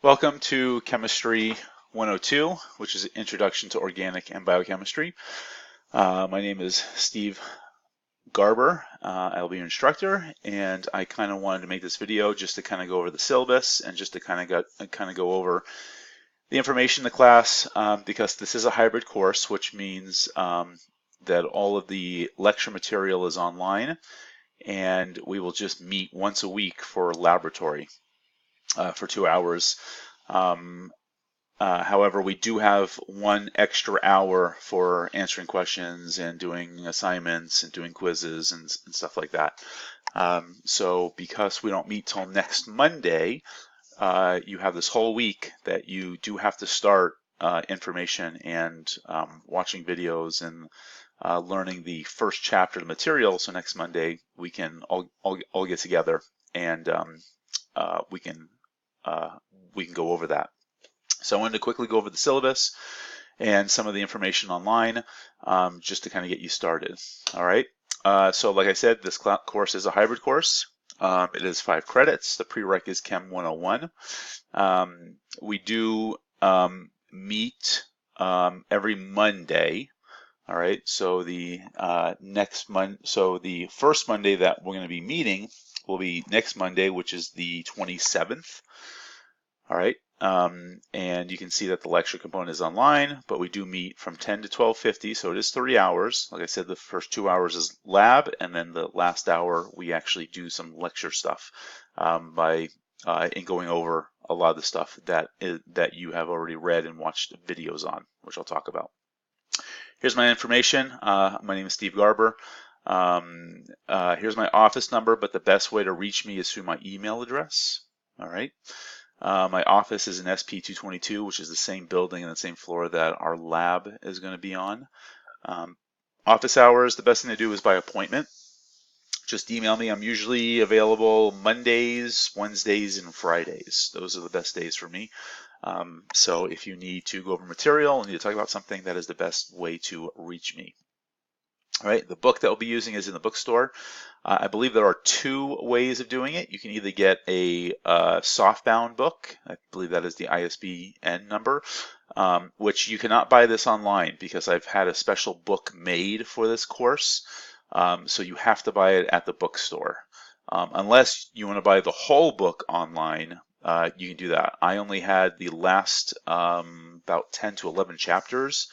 Welcome to Chemistry 102, which is an introduction to organic and biochemistry. My name is Steve Garber. I'll be your instructor, and I kind of wanted to make this video just to kind of go over the syllabus and just to kind of go over the information in the class because this is a hybrid course, which means that all of the lecture material is online, and we will just meet once a week for laboratory for 2 hours. However, we do have 1 extra hour for answering questions and doing assignments and doing quizzes and stuff like that. So because we don't meet till next Monday, you have this whole week that you do have to start information and watching videos and learning the first chapter of the material. So next Monday we can all get together and we can go over that. So I wanted to quickly go over the syllabus and some of the information online just to kind of get you started. All right. So like I said, this course is a hybrid course. It is 5 credits. The prereq is Chem 101. We do meet every Monday. All right. So the the first Monday that we're going to be meeting will be next Monday, which is the 27th. All right. And you can see that the lecture component is online, but we do meet from 10 to 12:50, so it is 3 hours. Like I said, the first 2 hours is lab, and then the last hour we actually do some lecture stuff in going over a lot of the stuff that you have already read and watched videos on, which I'll talk about. Here's my information. My name is Steve Garber. Here's my office number, but the best way to reach me is through my email address. All right. My office is in SP 222, which is the same building and the same floor that our lab is going to be on. Office hours, the best thing to do is by appointment. Just email me. I'm usually available Mondays, Wednesdays, and Fridays. Those are the best days for me. So if you need to go over material and need to talk about something, that is the best way to reach me. All right, the book that we'll be using is in the bookstore. I believe there are 2 ways of doing it. You can either get a softbound book. I believe that is the ISBN number, which you cannot buy this online because I've had a special book made for this course. So you have to buy it at the bookstore. Unless you want to buy the whole book online, you can do that. I only had the last about 10 to 11 chapters,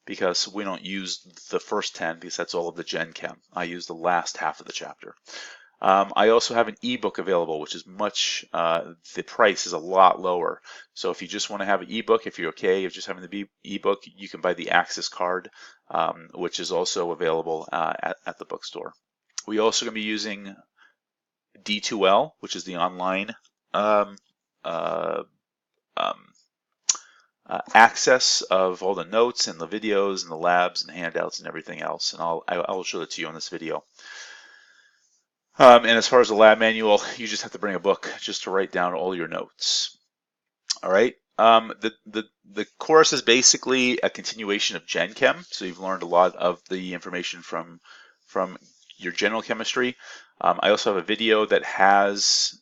because we don't use the first 10 because that's all of the Gen Chem. I use the last half of the chapter. I also have an ebook available, which is the price is a lot lower. So if you just want to have an ebook, if you're okay with just having the ebook, you can buy the Access card, which is also available at the bookstore. We also going to be using D2L, which is the online access of all the notes and the videos and the labs and handouts and everything else, and I'll show that to you on this video. And as far as the lab manual, you just have to bring a book just to write down all your notes. All right. The course is basically a continuation of Gen Chem, so you've learned a lot of the information from your general chemistry. I also have a video that has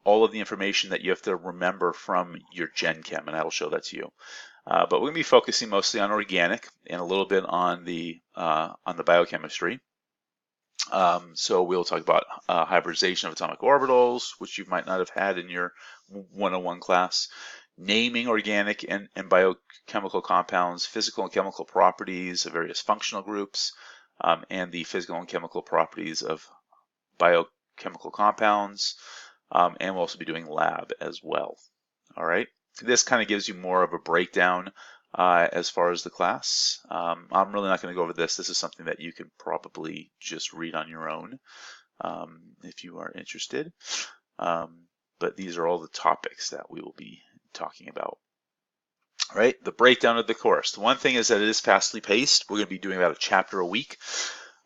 all of the information that you have to remember from your Gen Chem, and I will show that to you. But we're going to be focusing mostly on organic and a little bit on the biochemistry. So we'll talk about hybridization of atomic orbitals, which you might not have had in your 101 class, naming organic and biochemical compounds, physical and chemical properties of various functional groups, and the physical and chemical properties of biochemical compounds. And we'll also be doing lab as well. All right. This kind of gives you more of a breakdown as far as the class. I'm really not going to go over this. This is something that you can probably just read on your own if you are interested. But these are all the topics that we will be talking about. All right. The breakdown of the course. The one thing is that it is fastly paced. We're going to be doing about a chapter a week.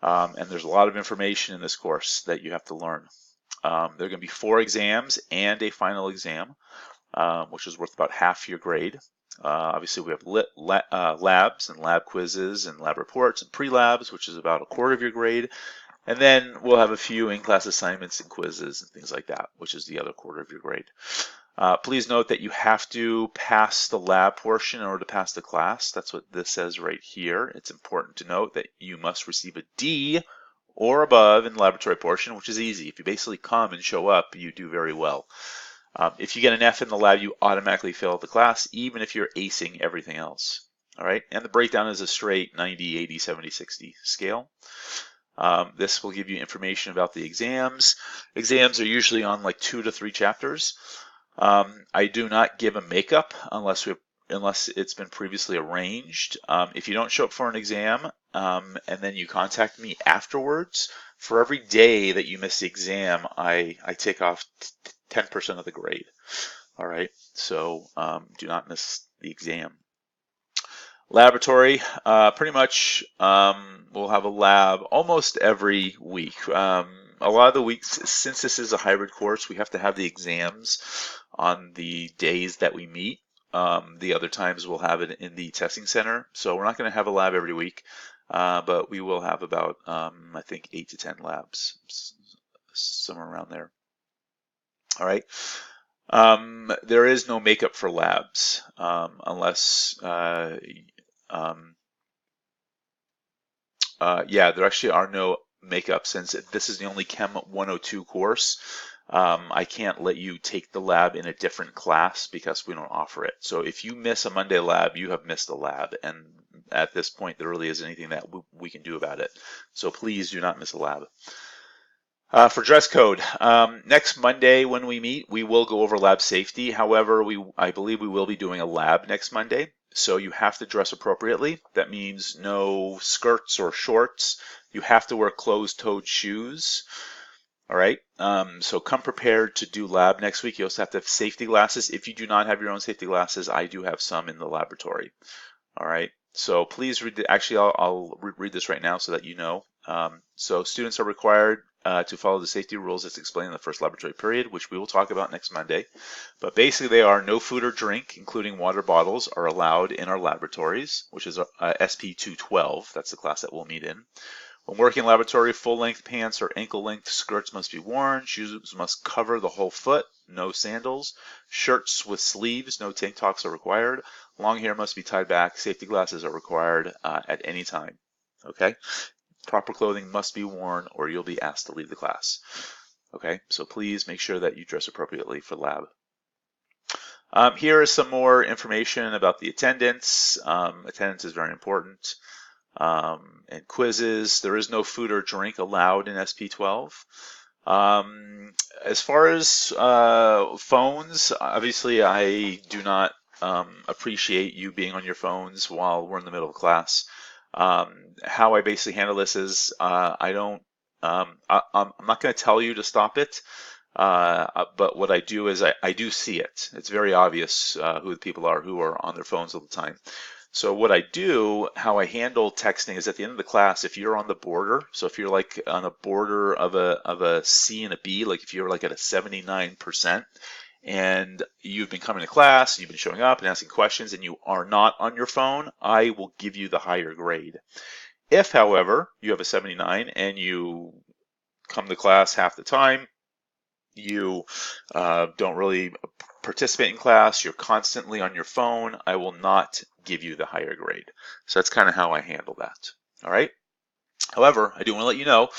And there's a lot of information in this course that you have to learn. There are going to be 4 exams and a final exam, which is worth about half your grade. Obviously, we have labs and lab quizzes and lab reports and pre-labs, which is about a quarter of your grade. And then we'll have a few in-class assignments and quizzes and things like that, which is the other quarter of your grade. Please note that you have to pass the lab portion in order to pass the class. That's what this says right here. It's important to note that you must receive a D or above in the laboratory portion, which is easy. If you basically come and show up, you do very well. If you get an F in the lab, you automatically fail the class, even if you're acing everything else. All right, and the breakdown is a straight 90, 80, 70, 60 scale. This will give you information about the exams. Exams are usually on like 2 to 3 chapters. I do not give a makeup unless it's been previously arranged. If you don't show up for an exam and then you contact me afterwards, for every day that you miss the exam, I take off 10% of the grade. All right, so do not miss the exam. Laboratory, pretty much we'll have a lab almost every week. A lot of the weeks, since this is a hybrid course, we have to have the exams on the days that we meet. The other times we'll have it in the testing center. So we're not going to have a lab every week, but we will have about, I think, 8 to 10 labs, somewhere around there. All right. There is no makeup for labs unless, there actually are no makeup since this is the only Chem 102 course. I can't let you take the lab in a different class because we don't offer it. So if you miss a Monday lab, you have missed a lab. And at this point, there really isn't anything that we can do about it. So please do not miss a lab. For dress code, next Monday when we meet, we will go over lab safety. However, I believe we will be doing a lab next Monday. So you have to dress appropriately. That means no skirts or shorts. You have to wear closed-toed shoes. All right, so come prepared to do lab next week. You also have to have safety glasses. If you do not have your own safety glasses, I do have some in the laboratory. All right, so please read. I'll read this right now so that you know. So students are required to follow the safety rules as explained in the first laboratory period, which we will talk about next Monday. But basically they are no food or drink, including water bottles, are allowed in our laboratories, which is SP 212. That's the class that we'll meet in. When working in laboratory, full-length pants or ankle-length skirts must be worn. Shoes must cover the whole foot. No sandals. Shirts with sleeves. No tank tops are required. Long hair must be tied back. Safety glasses are required at any time. Okay? Proper clothing must be worn or you'll be asked to leave the class. Okay? So please make sure that you dress appropriately for lab. Here is some more information about the attendance. Attendance is very important. And quizzes. There is no food or drink allowed in SP12. As far as phones, obviously I do not appreciate you being on your phones while we're in the middle of class. How I basically handle this is I'm not going to tell you to stop it, but what I do is I do see it. It's very obvious who the people are who are on their phones all the time. So what I do, how I handle texting is at the end of the class, if you're on the border, so if you're like on a border of a C and a B, like if you're like at a 79% and you've been coming to class, you've been showing up and asking questions and you are not on your phone, I will give you the higher grade. If, however, you have a 79 and you come to class half the time, you don't really participate in class, you're constantly on your phone, I will not give you the higher grade. So that's kind of how I handle that. All right. However, I do want to let you know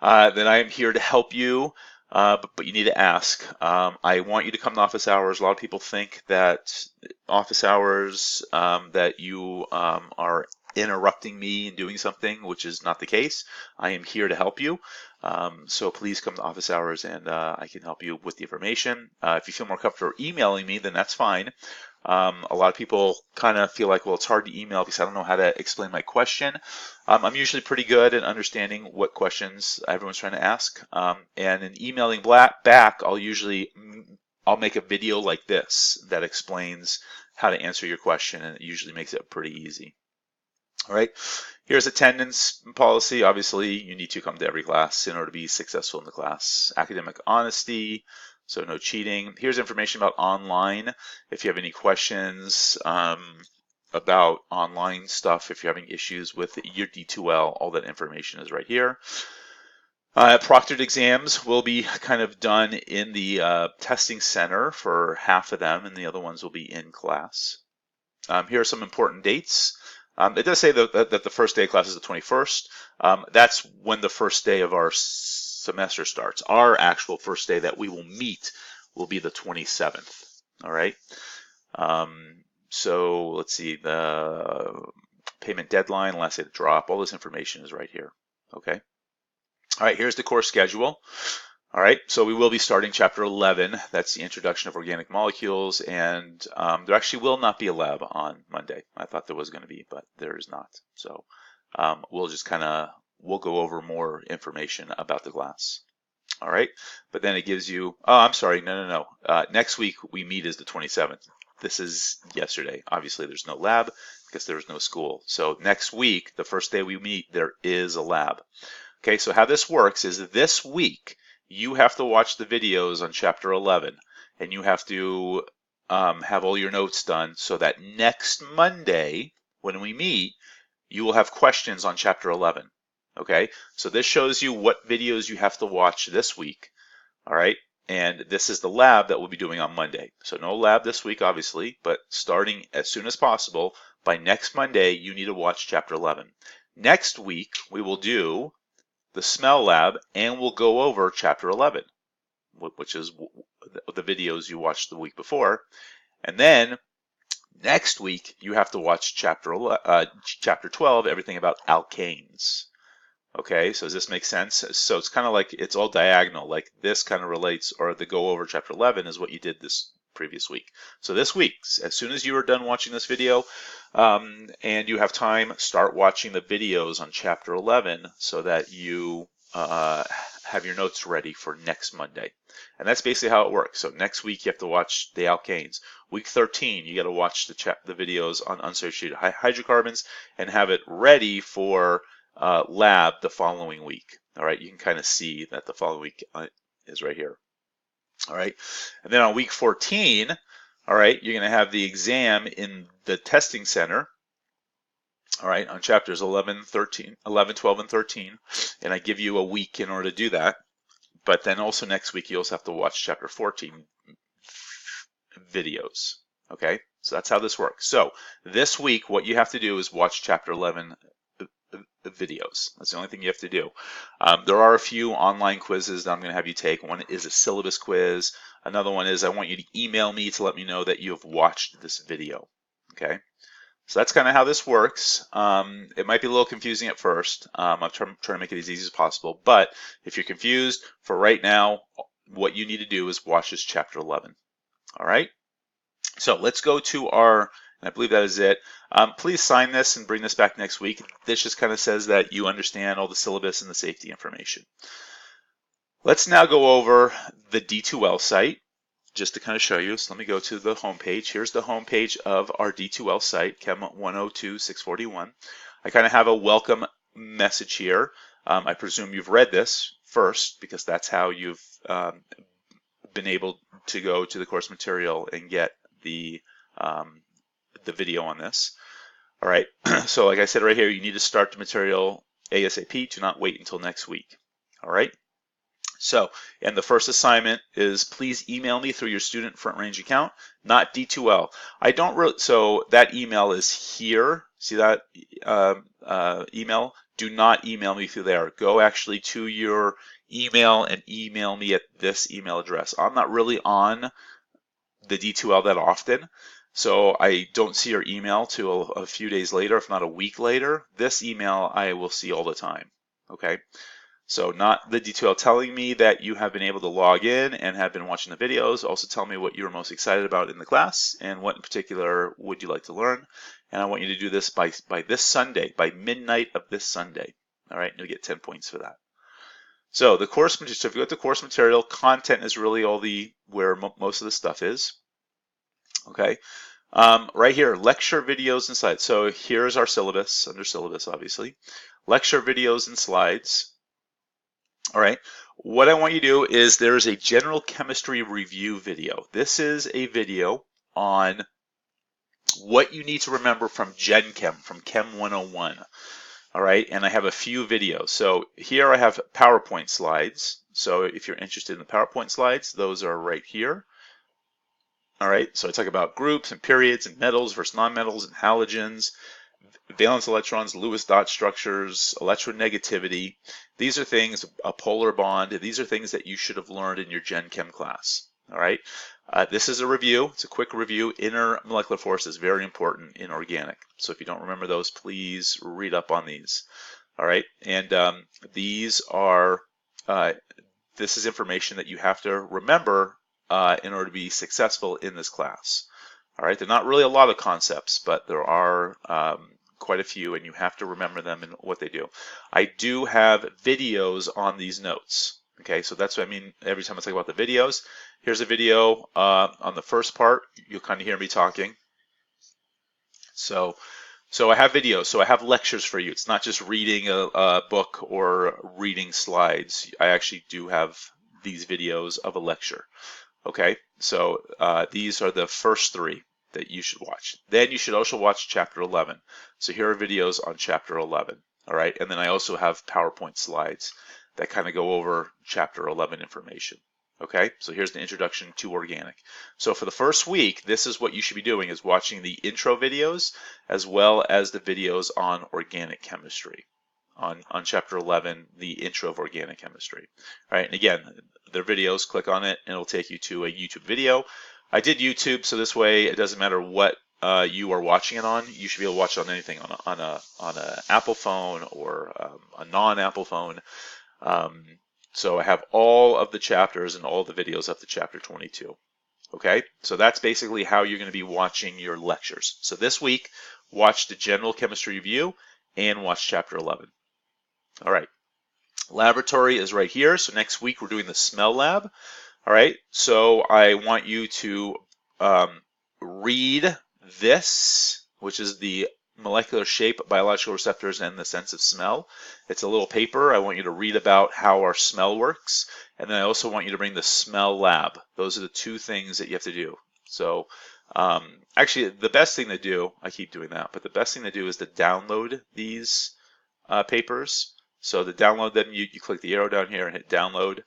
that I am here to help you, but you need to ask. I want you to come to office hours. A lot of people think that office hours that you are interrupting me and doing something, which is not the case. I am here to help you. So please come to office hours and I can help you with the information. If you feel more comfortable emailing me, then that's fine. A lot of people kind of feel like, well, it's hard to email because I don't know how to explain my question. I'm usually pretty good at understanding what questions everyone's trying to ask. And in emailing back, I'll make a video like this that explains how to answer your question, and it usually makes it pretty easy. All right, here's attendance policy. Obviously, you need to come to every class in order to be successful in the class. Academic honesty, so no cheating. Here's information about online. If you have any questions about online stuff, if you're having issues with your D2L, all that information is right here. Proctored exams will be kind of done in the testing center for half of them, and the other ones will be in class. Here are some important dates. It does say that the first day of class is the 21st. That's when the first day of our semester starts. Our actual first day that we will meet will be the 27th. All right. So let's see, the payment deadline, last day to drop, all this information is right here. Okay. All right, here's the course schedule. All right, so we will be starting chapter 11. That's the introduction of organic molecules, and there actually will not be a lab on Monday. I thought there was going to be, but there is not. So we'll just we'll go over more information about the class. All right, but then it gives you, oh, I'm sorry, no. Next week we meet is the 27th. This is yesterday. Obviously there's no lab because there's no school. So next week, the first day we meet, there is a lab. Okay, so how this works is this week, you have to watch the videos on chapter 11, and you have to have all your notes done so that next Monday, when we meet, you will have questions on chapter 11. Okay, so this shows you what videos you have to watch this week. All right, and this is the lab that we'll be doing on Monday. So no lab this week, obviously, but starting as soon as possible, by next Monday, you need to watch chapter 11. Next week, we will do the smell lab, and we'll go over chapter 11, which is the videos you watched the week before. And then next week, you have to watch chapter 12, everything about alkanes. Okay, so does this make sense? So it's kind of like it's all diagonal, like this kind of relates, or the go over chapter 11 is what you did this previous week. So this week, as soon as you are done watching this video and you have time, start watching the videos on chapter 11 so that you have your notes ready for next Monday. And that's basically how it works. So next week you have to watch the alkanes. Week 13 you got to watch the videos on unsaturated hydrocarbons and have it ready for lab the following week. All right, you can kind of see that the following week is right here. All right, and then on week 14, all right, you're going to have the exam in the testing center. All right, on chapters 11, 12, and 13, and I give you a week in order to do that. But then also next week, you also have to watch chapter 14 videos. Okay, so that's how this works. So this week, what you have to do is watch chapter 11 videos. That's the only thing you have to do. There are a few online quizzes that I'm going to have you take. One is a syllabus quiz. Another one is I want you to email me to let me know that you have watched this video. Okay, so that's kind of how this works. It might be a little confusing at first. I'm trying to make it as easy as possible. But if you're confused, for right now, what you need to do is watch this chapter 11. All right. So let's go to our, and I believe that is it. Please sign this and bring this back next week. This just kind of says that you understand all the syllabus and the safety information. Let's now go over the D2L site just to kind of show you. So let me go to the home page. Here's the home page of our D2L site, Chem 102-641. I kind of have a welcome message here. I presume you've read this first because that's how you've been able to go to the course material and get the video on this. All right, so like I said right here, you need to start the material ASAP. Do not wait until next week. All right. So, and the first assignment is please email me through your student front range account, not D2L. I don't really, so that email is here. See that email? Do not email me through there. Go actually to your email and email me at this email address. I'm not really on the D2L that often, so I don't see your email till a few days later, if not a week later. This email I will see all the time. Okay. So not the D2L telling me that you have been able to log in and have been watching the videos. Also tell me what you're most excited about in the class and what in particular would you like to learn. And I want you to do this by this Sunday, by midnight of this Sunday. All right, and you'll get 10 points for that. So the course material, so if you go to course material, content is really all where most of the stuff is. Okay. Right here, lecture videos and slides. So here's our syllabus, under syllabus obviously. Lecture videos and slides. All right, what I want you to do is there's a general chemistry review video. This is a video on what you need to remember from Gen Chem, from Chem 101. All right, and I have a few videos. So here I have PowerPoint slides. So if you're interested in the PowerPoint slides, those are right here. All right, so I talk about groups and periods and metals versus nonmetals and halogens, valence electrons, Lewis dot structures, electronegativity. These are things, a polar bond, these are things that you should have learned in your Gen Chem class. All right, this is a review. It's a quick review. Inner molecular force is very important in organic. So if you don't remember those, please read up on these. All right, and these are, this is information that you have to remember in order to be successful in this class. All right, they're not really a lot of concepts, but there are quite a few, and you have to remember them and what they do. I do have videos on these notes. Okay, so that's what I mean every time I talk about the videos. Here's a video on the first part. You'll kind of hear me talking. So I have videos, so I have lectures for you. It's not just reading a book or reading slides. I actually do have these videos of a lecture. Okay, so these are the first three that you should watch. Then you should also watch chapter 11. So here are videos on chapter 11. All right, and then I also have PowerPoint slides that kind of go over chapter 11 information. Okay, so here's the introduction to organic. So for the first week, this is what you should be doing, is watching the intro videos as well as the videos on organic chemistry. On chapter 11, the intro of organic chemistry. All right, and again, their videos, click on it and it'll take you to a YouTube video. I did YouTube, so this way it doesn't matter what you are watching it on. You should be able to watch it on anything, on a Apple phone or a non-Apple phone. So I have all of the chapters and all the videos up to chapter 22. Okay, so that's basically how you're going to be watching your lectures. So this week, watch the general chemistry review and watch chapter 11. All right, laboratory is right here. So next week we're doing the smell lab. All right, so I want you to read this, which is the molecular shape, biological receptors, and the sense of smell. It's a little paper. I want you to read about how our smell works. And then I also want you to bring the smell lab. Those are the two things that you have to do. So actually, the best thing to do, I keep doing that, but the best thing to do is to download these papers. So to download them, you click the arrow down here and hit download.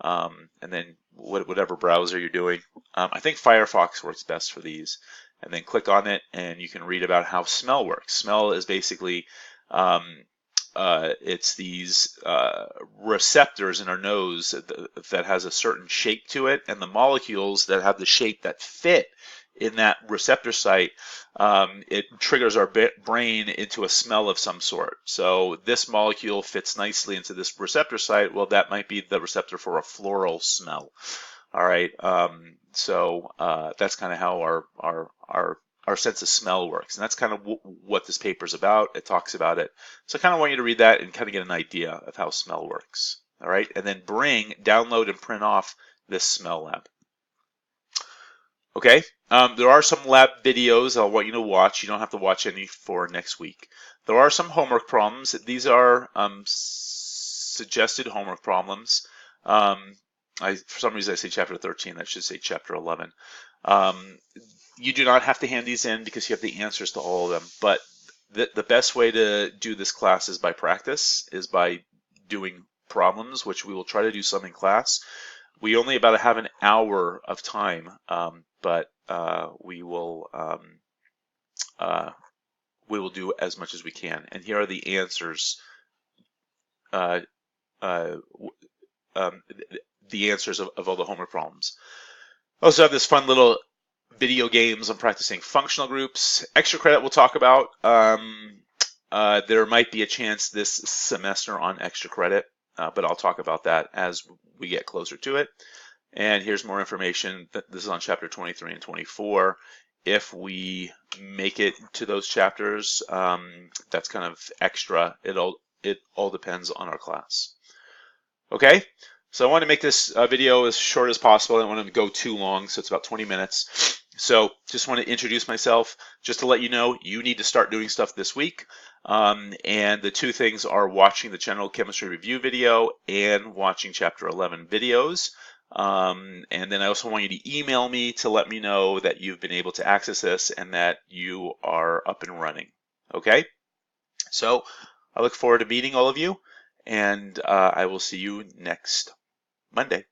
And then whatever browser you're doing. I think Firefox works best for these. And then click on it and you can read about how smell works. Smell is basically, it's these receptors in our nose that has a certain shape to it, and the molecules that have the shape that fit in that receptor site, it triggers our brain into a smell of some sort. So this molecule fits nicely into this receptor site. Well, that might be the receptor for a floral smell. All right, so that's kind of how our sense of smell works, and that's kind of what this paper is about. It talks about it. So I kind of want you to read that and kind of get an idea of how smell works. All right, and then download and print off this smell lab. Okay, there are some lab videos I want you to watch. You don't have to watch any for next week. There are some homework problems. These are suggested homework problems. For some reason I say chapter 13, I should say chapter 11. You do not have to hand these in because you have the answers to all of them, but the best way to do this class is by practice, is by doing problems, which we will try to do some in class. We only about have an hour of time, but we will do as much as we can. And here are the answers. The answers of all the homework problems. I also have this fun little video games on practicing functional groups. Extra credit we'll talk about. There might be a chance this semester on extra credit, but I'll talk about that as we get closer to it. And here's more information. This is on chapter 23 and 24. If we make it to those chapters, that's kind of extra. It all depends on our class. Okay. So I want to make this video as short as possible. I don't want to go too long, so it's about 20 minutes. So just want to introduce myself, just to let you know, you need to start doing stuff this week. And the two things are watching the general chemistry review video and watching chapter 11 videos. And then I also want you to email me to let me know that you've been able to access this and that you are up and running. Okay? So I look forward to meeting all of you, and I will see you next Monday.